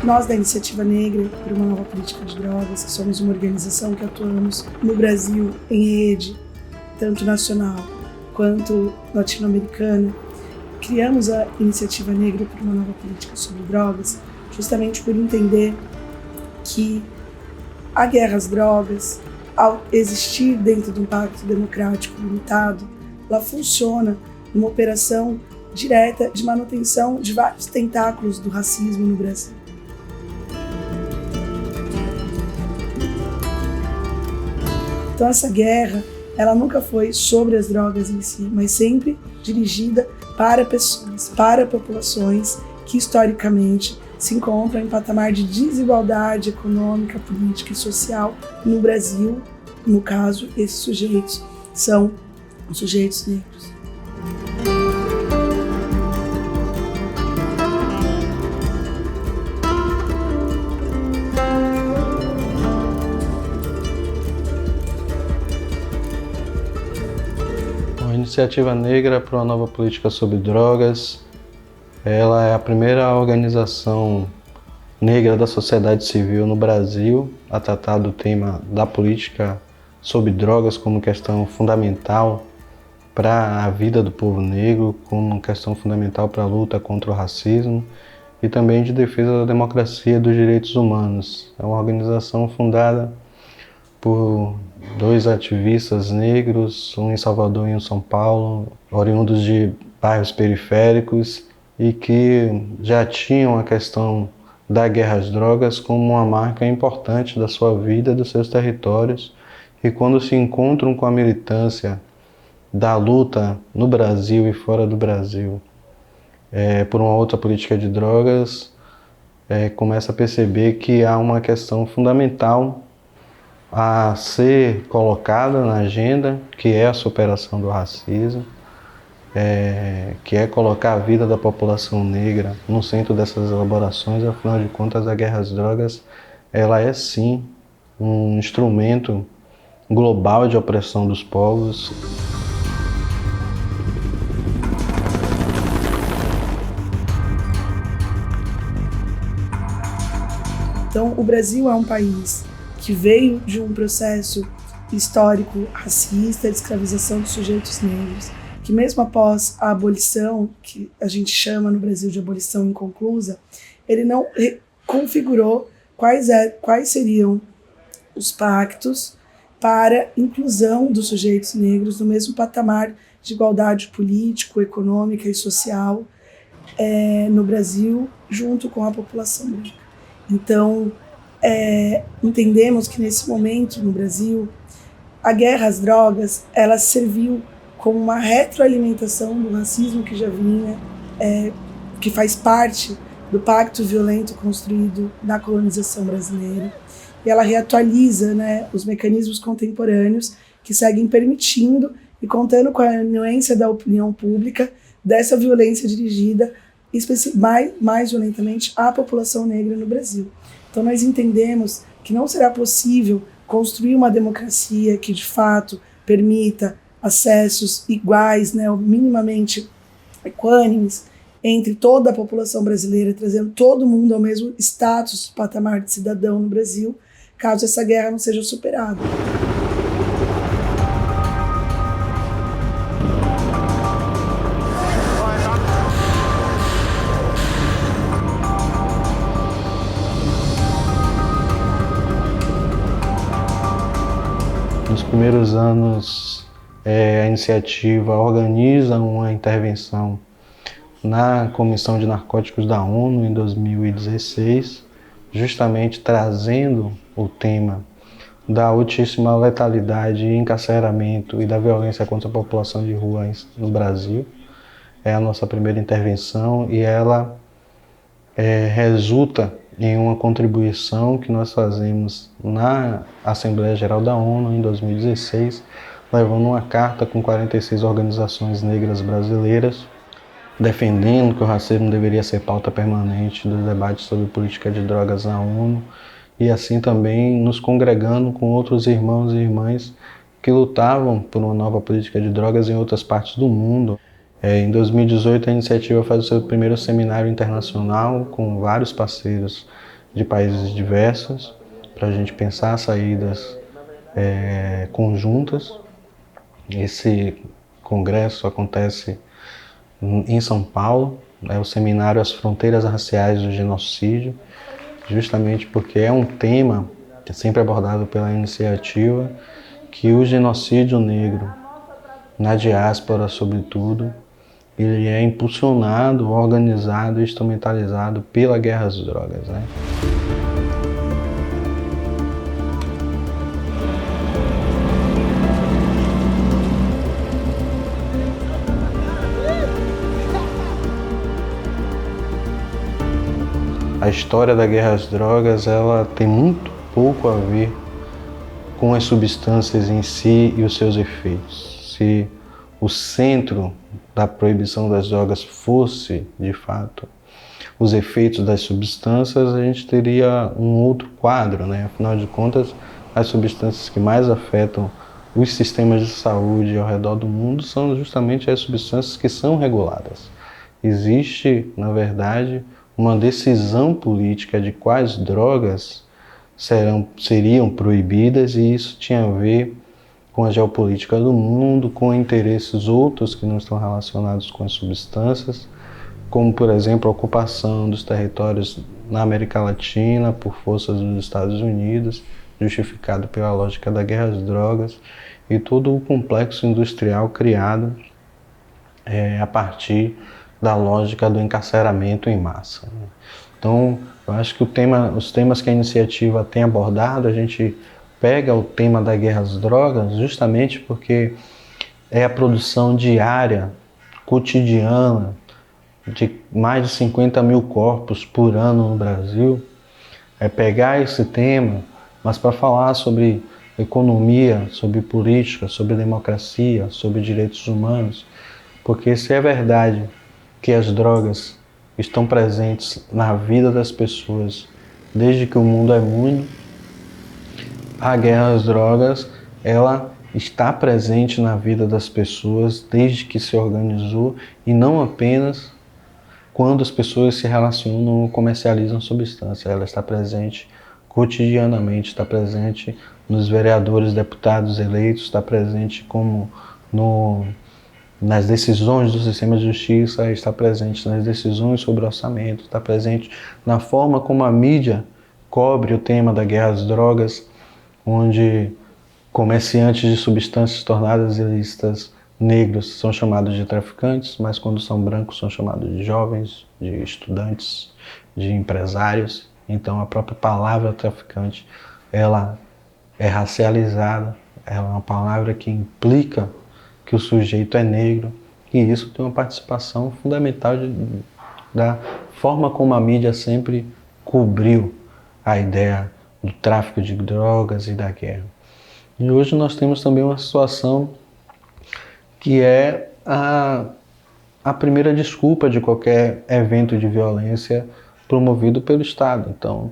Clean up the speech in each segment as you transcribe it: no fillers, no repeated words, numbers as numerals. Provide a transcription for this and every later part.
Nós da Iniciativa Negra por uma Nova Política de Drogas, que somos uma organização que atuamos no Brasil em rede, tanto nacional quanto latino-americana, criamos a Iniciativa Negra por uma Nova Política sobre Drogas justamente por entender que a guerra às drogas, ao existir dentro de um pacto democrático limitado, ela funciona numa operação direta de manutenção de vários tentáculos do racismo no Brasil. Então essa guerra, ela nunca foi sobre as drogas em si, mas sempre dirigida para pessoas, para populações que historicamente se encontram em patamar de desigualdade econômica, política e social no Brasil. No caso, esses sujeitos são os sujeitos negros. A Iniciativa Negra para uma Nova Política sobre Drogas, ela é a primeira organização negra da sociedade civil no Brasil a tratar do tema da política sobre drogas como questão fundamental para a vida do povo negro, como questão fundamental para a luta contra o racismo e também de defesa da democracia e dos direitos humanos. É uma organização fundada por dois ativistas negros, um em Salvador e um em São Paulo, oriundos de bairros periféricos e que já tinham a questão da guerra às drogas como uma marca importante da sua vida e dos seus territórios, e quando se encontram com a militância da luta no Brasil e fora do Brasil por uma outra política de drogas, começa a perceber que há uma questão fundamental a ser colocada na agenda, que é a superação do racismo, que é colocar a vida da população negra no centro dessas elaborações. Afinal de contas, a guerra às drogas, ela é sim um instrumento global de opressão dos povos. Então, o Brasil é um país que veio de um processo histórico racista de escravização dos sujeitos negros, que mesmo após a abolição, que a gente chama no Brasil de abolição inconclusa, ele não configurou quais seriam os pactos para inclusão dos sujeitos negros no mesmo patamar de igualdade político, econômica e social no Brasil, junto com a população branca. Então, entendemos que nesse momento no Brasil, a guerra às drogas, ela serviu como uma retroalimentação do racismo que já vinha, que faz parte do pacto violento construído na colonização brasileira. E ela reatualiza, os mecanismos contemporâneos que seguem permitindo e contando com a anuência da opinião pública dessa violência dirigida mais violentamente à população negra no Brasil. Então nós entendemos que não será possível construir uma democracia que de fato permita acessos iguais, minimamente equânimes entre toda a população brasileira, trazendo todo mundo ao mesmo status, patamar de cidadão no Brasil, caso essa guerra não seja superada. Nos primeiros anos, a iniciativa organiza uma intervenção na Comissão de Narcóticos da ONU em 2016, justamente trazendo o tema da altíssima letalidade, encarceramento e da violência contra a população de rua no Brasil. É a nossa primeira intervenção e ela resulta em uma contribuição que nós fazemos na Assembleia Geral da ONU em 2016, levando uma carta com 46 organizações negras brasileiras, defendendo que o racismo deveria ser pauta permanente dos debates sobre política de drogas na ONU, e assim também nos congregando com outros irmãos e irmãs que lutavam por uma nova política de drogas em outras partes do mundo. Em 2018, a iniciativa faz o seu primeiro seminário internacional com vários parceiros de países diversos, para a gente pensar saídas conjuntas. Esse congresso acontece em São Paulo, o seminário As Fronteiras Raciais do Genocídio, justamente porque é um tema que é sempre abordado pela iniciativa, que o genocídio negro, na diáspora sobretudo, ele é impulsionado, organizado e instrumentalizado pela guerra às drogas, né? A história da guerra às drogas, ela tem muito pouco a ver com as substâncias em si e os seus efeitos. Se o centro da proibição das drogas fosse, de fato, os efeitos das substâncias, a gente teria um outro quadro, né? Afinal de contas, as substâncias que mais afetam os sistemas de saúde ao redor do mundo são justamente as substâncias que são reguladas. Existe, na verdade, uma decisão política de quais drogas seriam proibidas, e isso tinha a ver com a geopolítica do mundo, com interesses outros que não estão relacionados com as substâncias, como, por exemplo, a ocupação dos territórios na América Latina por forças dos Estados Unidos, justificado pela lógica da guerra às drogas, e todo o complexo industrial criado a partir da lógica do encarceramento em massa. Então, eu acho que os temas que a iniciativa tem abordado, a gente pega o tema da guerra às drogas justamente porque é a produção diária, cotidiana, de mais de 50 mil corpos por ano no Brasil. É pegar esse tema, mas para falar sobre economia, sobre política, sobre democracia, sobre direitos humanos, porque se é verdade que as drogas estão presentes na vida das pessoas desde que o mundo é mundo, a guerra às drogas, ela está presente na vida das pessoas desde que se organizou, e não apenas quando as pessoas se relacionam ou comercializam substâncias. Ela está presente cotidianamente, está presente nos vereadores, deputados eleitos, está presente nas decisões do sistema de justiça, está presente nas decisões sobre orçamento, está presente na forma como a mídia cobre o tema da guerra às drogas, onde comerciantes de substâncias tornadas ilícitas negros são chamados de traficantes, mas quando são brancos são chamados de jovens, de estudantes, de empresários. Então a própria palavra traficante, ela é racializada, ela é uma palavra que implica que o sujeito é negro, e isso tem uma participação fundamental da forma como a mídia sempre cobriu a ideia do tráfico de drogas e da guerra. E hoje nós temos também uma situação que é a primeira desculpa de qualquer evento de violência promovido pelo Estado. Então,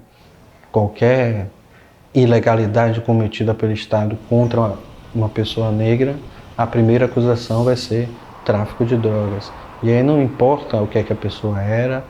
qualquer ilegalidade cometida pelo Estado contra uma pessoa negra, a primeira acusação vai ser tráfico de drogas. E aí não importa o que é que a pessoa era,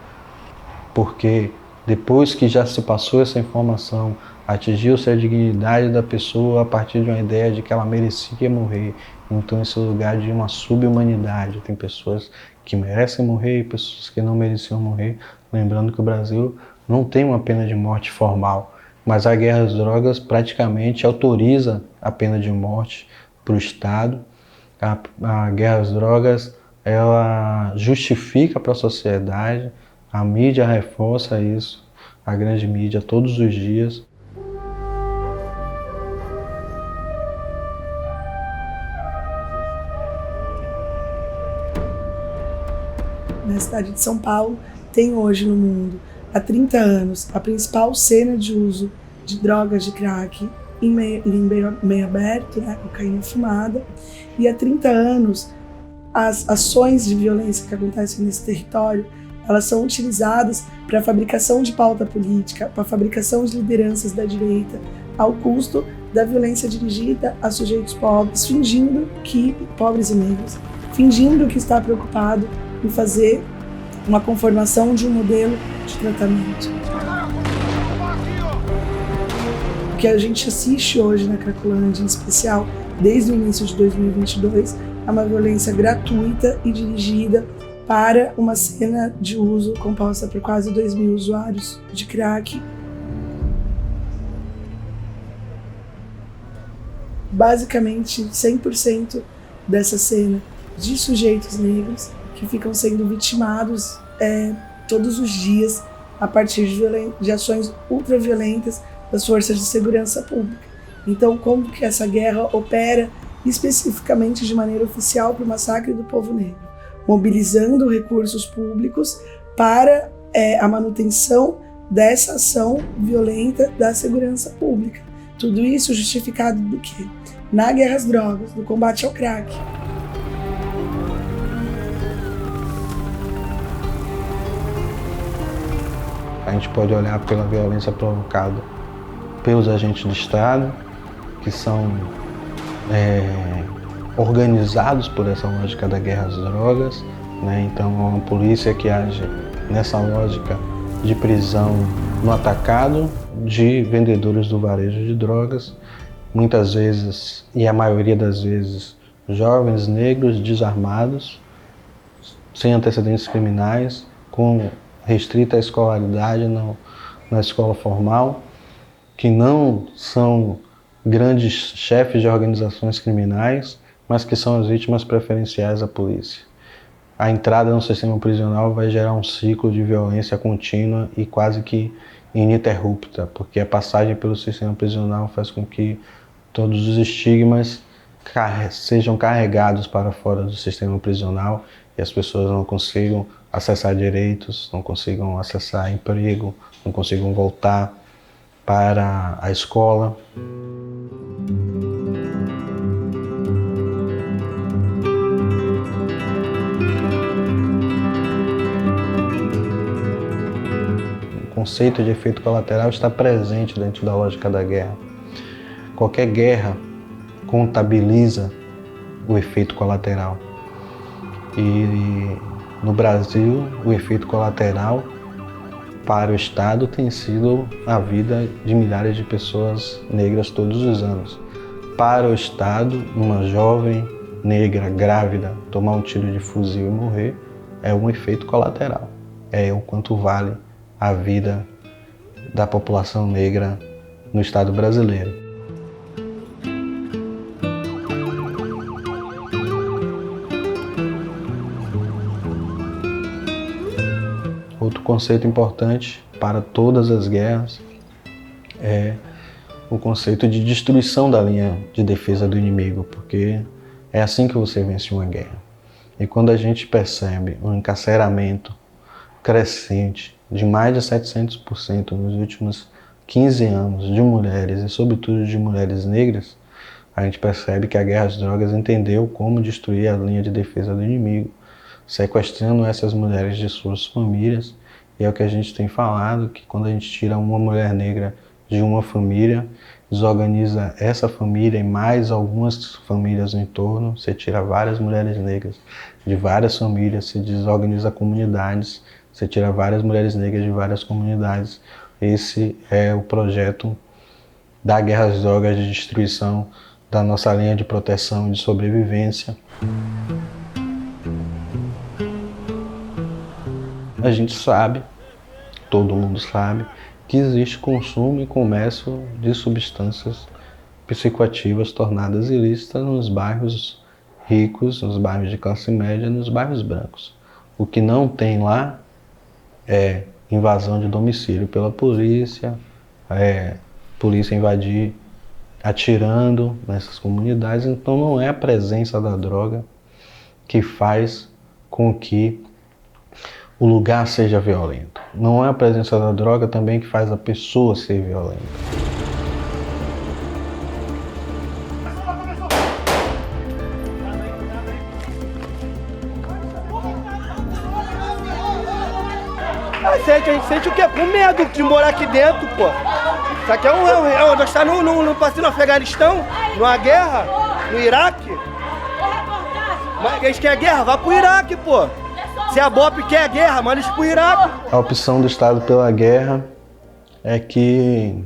porque depois que já se passou essa informação, atingiu-se a dignidade da pessoa a partir de uma ideia de que ela merecia morrer. Então esse lugar de uma subhumanidade. Tem pessoas que merecem morrer e pessoas que não mereciam morrer. Lembrando que o Brasil não tem uma pena de morte formal, mas a guerra às drogas praticamente autoriza a pena de morte para o Estado. A guerra às drogas, ela justifica para a sociedade, a mídia reforça isso, a grande mídia todos os dias. Na cidade de São Paulo, tem hoje no mundo, há 30 anos, a principal cena de uso de drogas de crack em meio aberto, né, cocaína fumada, e há 30 anos as ações de violência que acontecem nesse território, elas são utilizadas para a fabricação de pauta política, para a fabricação de lideranças da direita, ao custo da violência dirigida a sujeitos pobres, pobres e negros, fingindo que está preocupado em fazer uma conformação de um modelo de tratamento. O que a gente assiste hoje na Cracolândia, em especial desde o início de 2022, é uma violência gratuita e dirigida para uma cena de uso composta por quase 2.000 usuários de crack. Basicamente, 100% dessa cena de sujeitos negros que ficam sendo vitimados todos os dias a partir de ações ultraviolentas das forças de segurança pública. Então, como que essa guerra opera especificamente de maneira oficial para o massacre do povo negro? Mobilizando recursos públicos para a manutenção dessa ação violenta da segurança pública. Tudo isso justificado do quê? Na guerra às drogas, no combate ao crack. A gente pode olhar pela violência provocada pelos agentes do Estado, que são organizados por essa lógica da guerra às drogas, né? Então é uma polícia que age nessa lógica de prisão no atacado de vendedores do varejo de drogas, muitas vezes, e a maioria das vezes, jovens negros desarmados, sem antecedentes criminais, com restrita escolaridade na escola formal, que não são grandes chefes de organizações criminais, mas que são as vítimas preferenciais da polícia. A entrada no sistema prisional vai gerar um ciclo de violência contínua e quase que ininterrupta, porque a passagem pelo sistema prisional faz com que todos os estigmas sejam carregados para fora do sistema prisional e as pessoas não consigam acessar direitos, não consigam acessar emprego, não consigam voltar para a escola. O conceito de efeito colateral está presente dentro da lógica da guerra. Qualquer guerra contabiliza o efeito colateral. E no Brasil, o efeito colateral para o Estado tem sido a vida de milhares de pessoas negras todos os anos. Para o Estado, uma jovem negra grávida tomar um tiro de fuzil e morrer é um efeito colateral. É o quanto vale a vida da população negra no Estado brasileiro. Outro conceito importante para todas as guerras é o conceito de destruição da linha de defesa do inimigo, porque é assim que você vence uma guerra. E quando a gente percebe um encarceramento crescente de mais de 700% nos últimos 15 anos de mulheres e sobretudo de mulheres negras, a gente percebe que a guerra às drogas entendeu como destruir a linha de defesa do inimigo, sequestrando essas mulheres de suas famílias. E é o que a gente tem falado, que quando a gente tira uma mulher negra de uma família, desorganiza essa família e mais algumas famílias no entorno, você tira várias mulheres negras de várias famílias, você desorganiza comunidades, você tira várias mulheres negras de várias comunidades. Esse é o projeto da guerra às drogas, de destruição da nossa linha de proteção e de sobrevivência. A gente sabe, todo mundo sabe, que existe consumo e comércio de substâncias psicoativas tornadas ilícitas nos bairros ricos, nos bairros de classe média, nos bairros brancos. O que não tem lá é invasão de domicílio pela polícia, polícia invadir atirando nessas comunidades. Então não é a presença da droga que faz com que o lugar seja violento. Não é a presença da droga também que faz a pessoa ser violenta. A gente sente o quê? Com medo de morar aqui dentro, pô. Isso aqui nós estamos no passeio no Afeganistão, numa guerra, no Iraque. Mas eles querem guerra? Vá pro Iraque, pô. Se a BOP quer guerra, manda eles pro Iraque. A opção do Estado pela guerra é que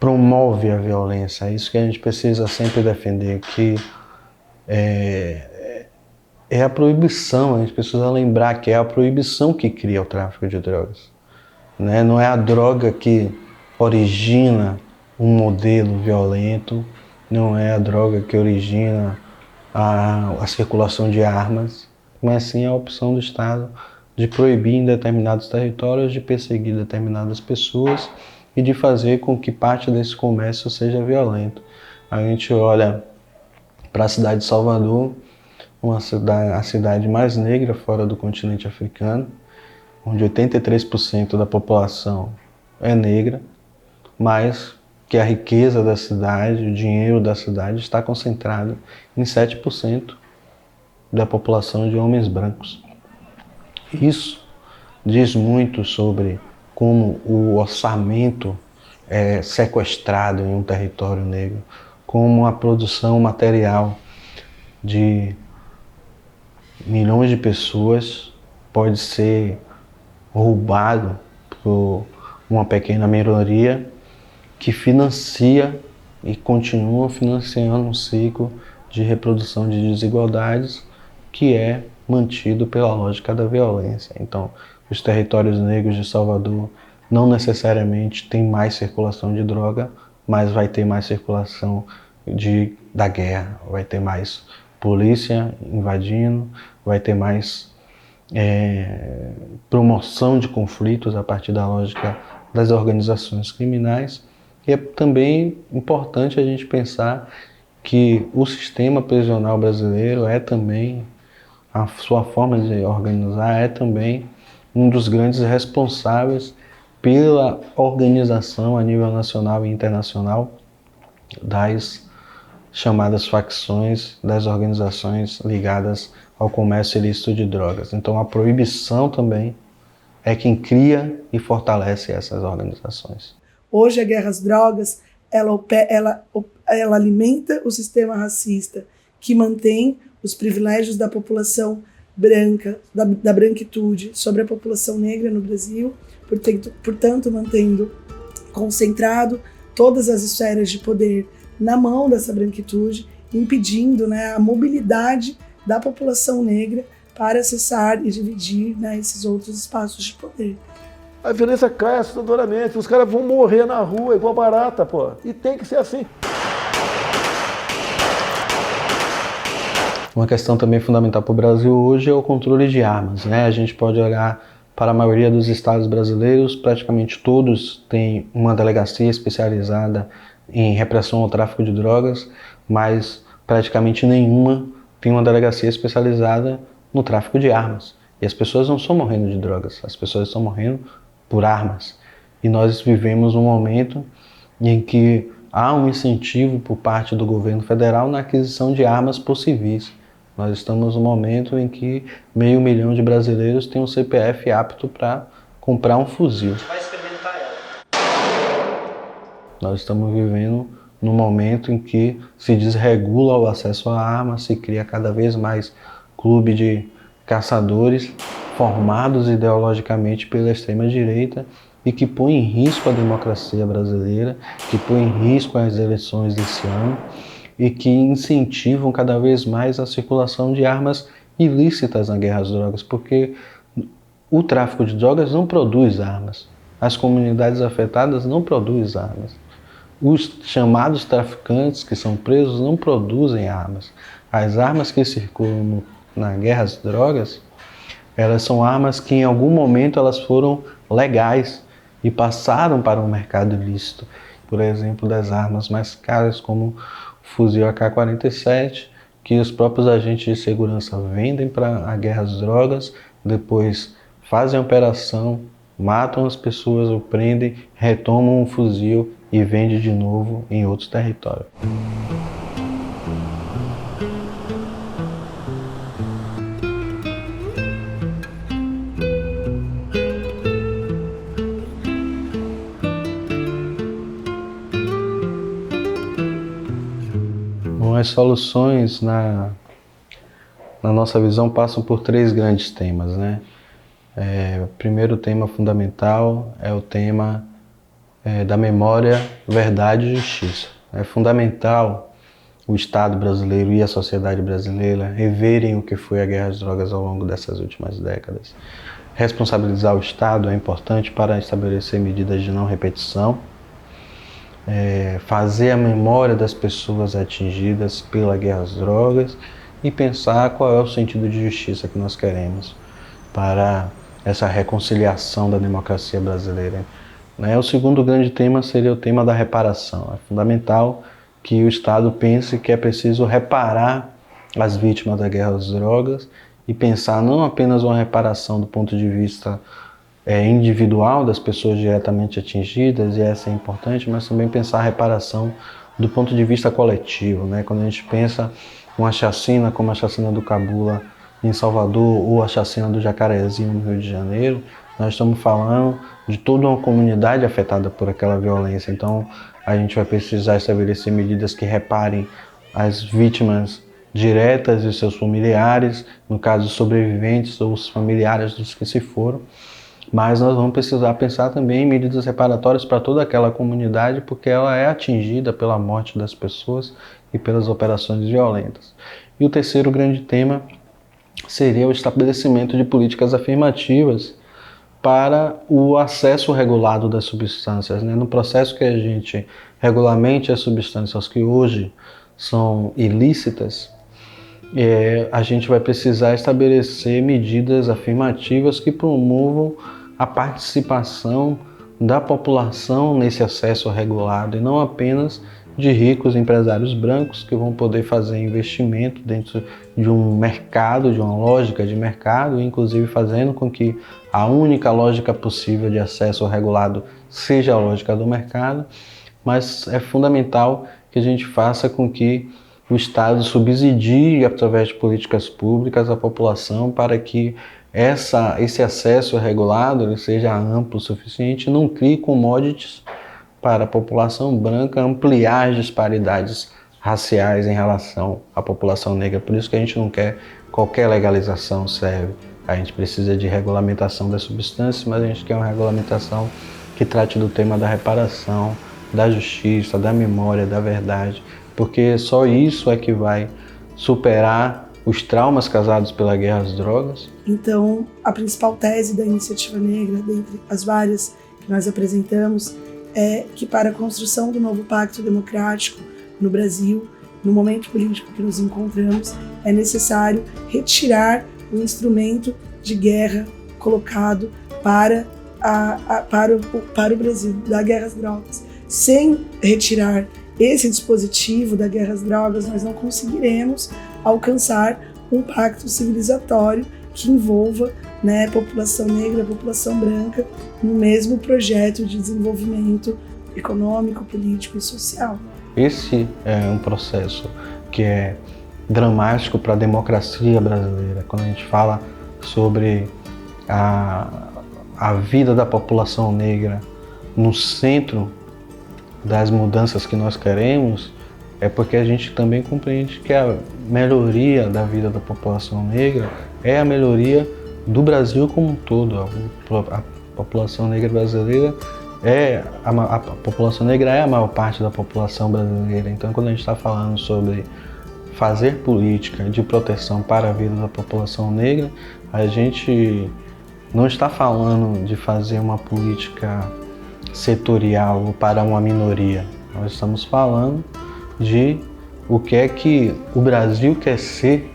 promove a violência. É isso que a gente precisa sempre defender, que é a proibição. A gente precisa lembrar que é a proibição que cria o tráfico de drogas, né? Não é a droga que origina um modelo violento, não é a droga que origina a circulação de armas, mas sim a opção do Estado de proibir em determinados territórios, de perseguir determinadas pessoas e de fazer com que parte desse comércio seja violento. A gente olha para a cidade de Salvador, a cidade mais negra fora do continente africano, onde 83% da população é negra, mas que a riqueza da cidade, o dinheiro da cidade está concentrado em 7% da população de homens brancos. Isso diz muito sobre como o orçamento é sequestrado em um território negro, como a produção material de milhões de pessoas pode ser roubado por uma pequena minoria que financia e continua financiando um ciclo de reprodução de desigualdades que é mantido pela lógica da violência. Então, os territórios negros de Salvador não necessariamente têm mais circulação de droga, mas vai ter mais circulação da guerra, vai ter mais polícia invadindo, vai ter mais promoção de conflitos a partir da lógica das organizações criminais. E é também importante a gente pensar que o sistema prisional brasileiro é também, a sua forma de organizar é também um dos grandes responsáveis pela organização a nível nacional e internacional das chamadas facções, das organizações ligadas ao comércio ilícito de drogas. Então a proibição também é quem cria e fortalece essas organizações. Hoje a guerra às drogas, ela alimenta o sistema racista, que mantém os privilégios da população branca, da branquitude, sobre a população negra no Brasil, portanto mantendo concentrado todas as esferas de poder na mão dessa branquitude, impedindo, né, a mobilidade da população negra para acessar e dividir, né, esses outros espaços de poder. A violência cai assustadoramente, os caras vão morrer na rua igual barata, pô. E tem que ser assim. Uma questão também fundamental para o Brasil hoje é o controle de armas, né? A gente pode olhar para a maioria dos estados brasileiros, praticamente todos têm uma delegacia especializada em repressão ao tráfico de drogas, mas praticamente nenhuma tem uma delegacia especializada no tráfico de armas. E as pessoas não estão morrendo de drogas, as pessoas estão morrendo por armas. E nós vivemos um momento em que há um incentivo por parte do governo federal na aquisição de armas por civis. Nós estamos num momento em que 500 mil de brasileiros têm um CPF apto para comprar um fuzil. Vai experimentar ela. Nós estamos vivendo num momento em que se desregula o acesso à arma, se cria cada vez mais clube de caçadores formados ideologicamente pela extrema-direita e que põe em risco a democracia brasileira, que põe em risco as eleições desse ano e que incentivam cada vez mais a circulação de armas ilícitas na guerra às drogas, porque o tráfico de drogas não produz armas, as comunidades afetadas não produzem armas, os chamados traficantes que são presos não produzem armas. As armas que circulam na guerra às drogas, elas são armas que em algum momento elas foram legais e passaram para um mercado ilícito. Por exemplo, das armas mais caras como o fuzil AK-47, que os próprios agentes de segurança vendem para a guerra às drogas, depois fazem a operação, matam as pessoas, o prendem, retomam o fuzil e vendem de novo em outros territórios. As soluções, na nossa visão, passam por 3 grandes temas, né? O primeiro tema fundamental é o tema da memória, verdade e justiça. É fundamental o Estado brasileiro e a sociedade brasileira reverem o que foi a guerra às drogas ao longo dessas últimas décadas. Responsabilizar o Estado é importante para estabelecer medidas de não repetição, fazer a memória das pessoas atingidas pela guerra às drogas e pensar qual é o sentido de justiça que nós queremos para essa reconciliação da democracia brasileira. O segundo grande tema seria o tema da reparação. É fundamental que o Estado pense que é preciso reparar as vítimas da guerra às drogas e pensar não apenas uma reparação do ponto de vista individual das pessoas diretamente atingidas, e essa é importante, mas também pensar a reparação do ponto de vista coletivo. Quando a gente pensa uma chacina como a chacina do Cabula em Salvador ou a chacina do Jacarezinho no Rio de Janeiro, nós estamos falando de toda uma comunidade afetada por aquela violência. Então a gente vai precisar estabelecer medidas que reparem as vítimas diretas e seus familiares, no caso sobreviventes ou os familiares dos que se foram, mas nós vamos precisar pensar também em medidas reparatórias para toda aquela comunidade, porque ela é atingida pela morte das pessoas e pelas operações violentas. E o terceiro grande tema seria o estabelecimento de políticas afirmativas para o acesso regulado das substâncias. No processo que a gente regulamente as substâncias que hoje são ilícitas, a gente vai precisar estabelecer medidas afirmativas que promovam a participação da população nesse acesso regulado e não apenas de ricos empresários brancos que vão poder fazer investimento dentro de um mercado, de uma lógica de mercado, inclusive fazendo com que a única lógica possível de acesso regulado seja a lógica do mercado, mas é fundamental que a gente faça com que o Estado subsidie, através de políticas públicas, a população para que esse acesso regulado ele seja amplo o suficiente e não crie commodities para a população branca ampliar as disparidades raciais em relação à população negra. Por isso que a gente não quer qualquer legalização serve. A gente precisa de regulamentação das substâncias, mas a gente quer uma regulamentação que trate do tema da reparação, da justiça, da memória, da verdade, porque só isso é que vai superar os traumas causados pela guerra às drogas. Então, a principal tese da Iniciativa Negra, dentre as várias que nós apresentamos, é que para a construção do novo pacto democrático no Brasil, no momento político que nos encontramos, é necessário retirar o instrumento de guerra colocado para o Brasil, da guerra às drogas. Sem retirar esse dispositivo da guerra às drogas, nós não conseguiremos alcançar um pacto civilizatório que envolva a população negra, a população branca, no mesmo projeto de desenvolvimento econômico, político e social. Esse é um processo que é dramático para a democracia brasileira. Quando a gente fala sobre a vida da população negra no centro das mudanças que nós queremos, é porque a gente também compreende que a melhoria da vida da população negra é a melhoria do Brasil como um todo. A população negra brasileira a população negra é a maior parte da população brasileira. Então, quando a gente está falando sobre fazer política de proteção para a vida da população negra, a gente não está falando de fazer uma política setorial ou para uma minoria. Nós estamos falando de o que é que o Brasil quer ser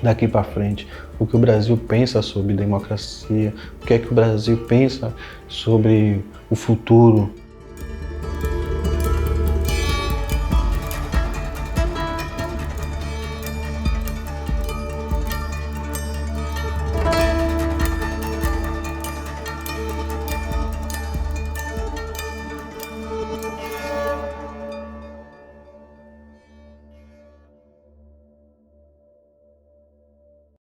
daqui para frente, o que o Brasil pensa sobre democracia, o que é que o Brasil pensa sobre o futuro